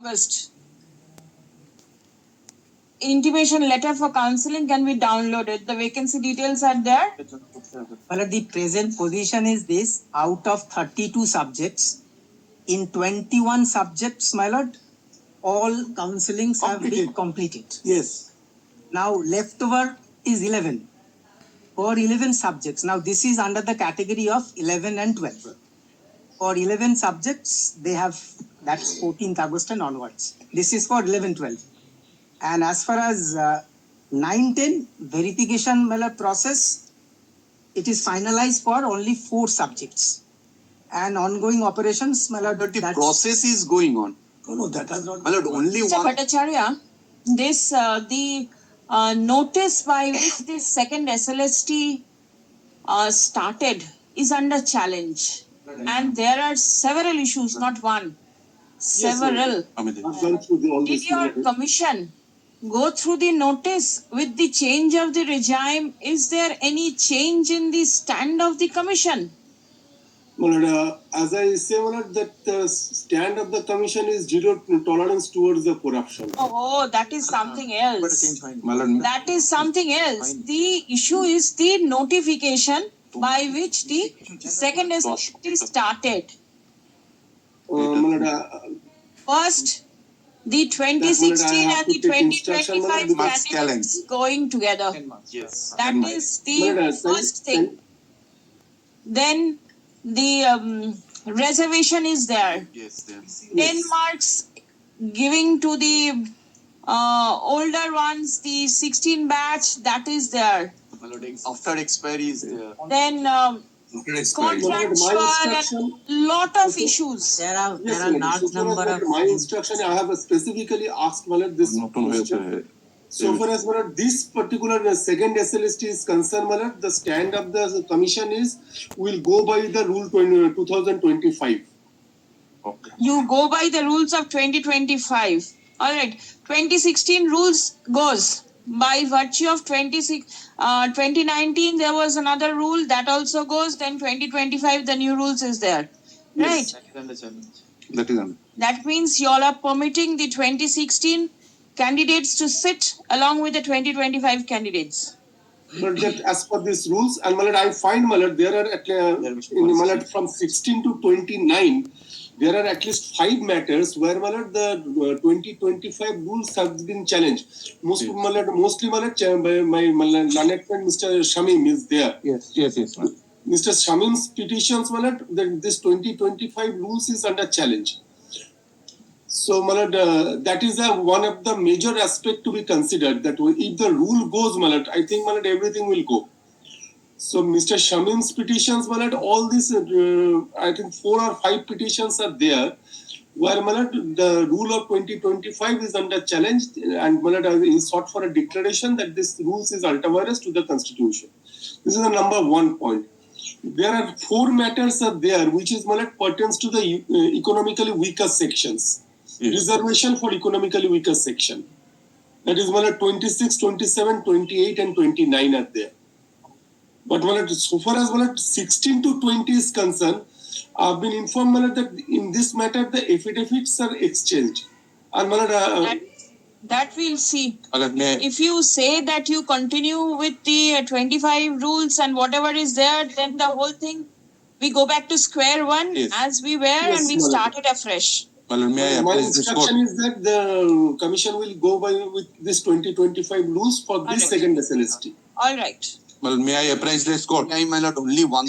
First, intimation letter for counseling can be downloaded. The vacancy details are there. Well, the present position is this: out of 32 subjects, in 21 subjects, my lord, all counselings have been completed. Yes. Now, leftover is 11. For 11 subjects, now this is under the category of 11 and 12. For 11 subjects, they have, that's 14th August and onwards. This is for 11, 12. And as far as 9, 10, verification process, it is finalized for only 4 subjects. And ongoing operations, But the process is going on. No, that has not. My lord, only Mr. one. Bhattacharya, this the notice by which this second SLST started is under challenge, and there are several issues, not one, several. I've gone through all Did this. your commission go through the notice with the change of the regime? Is there any change in the stand of the commission? Well, as I say, well, that the stand of the commission is zero tolerance towards the corruption. Oh, that is something else. My lord, That is something else. The issue is the notification by which the second SLT started. First, the 2016 and the 2025 candidates going together. yes. That is the first thing. Then the reservation is there. Yes, yes. 10 marks giving to the older ones, the 16 batch, that is there. My lord, after expiry is there. Then contracts and lot of issues. there are Yes, large so far number as of my instruction, I have specifically asked this question. So far as this particular second SLST is concerned, the stand of the commission is will go by the rule 2025. Okay. You go by the rules of 2025. All right. 2016 rules goes by virtue of 2019. There was another rule that also goes. Then 2025, the new rules is there. Yes. Right. That is on. That means you all are permitting the 2016 candidates to sit along with the 2025 candidates. But that as per these rules, and I find there are from 16 to 29, there are at least 5 matters where the 2025 rules have been challenged. Mostly by my learned friend Mr. Shamim is there. Yes. Mr. Shamim's petitions, this 2025 rules is under challenge. So, that is one of the major aspect to be considered. That if the rule goes, I think everything will go. So, Mr. Shamim's petitions, all these, I think 4 or 5 petitions are there, where the rule of 2025 is under challenge, and he sought for a declaration that this rules is ultra-virus to the constitution. This is the number 1 point. There are 4 matters are there, which is pertains to the economically weaker sections. Yes. Reservation for economically weaker section. That is 26, 27, 28 and 29 are there. But so far as 16 to 20 is concerned, I've been informed that in this matter the affidavits are exchanged. And That we'll see. May I, If you say that you continue with the 25 rules and whatever is there, then the whole thing, we go back to square one Yes. as we were, Yes, and we Malala. start it afresh. my lord, may I my appraise this court? instruction is that the commission will go by with this 2025 rules for this Alright. second SLST. All right. Well, may I appraise this court? My lord, only one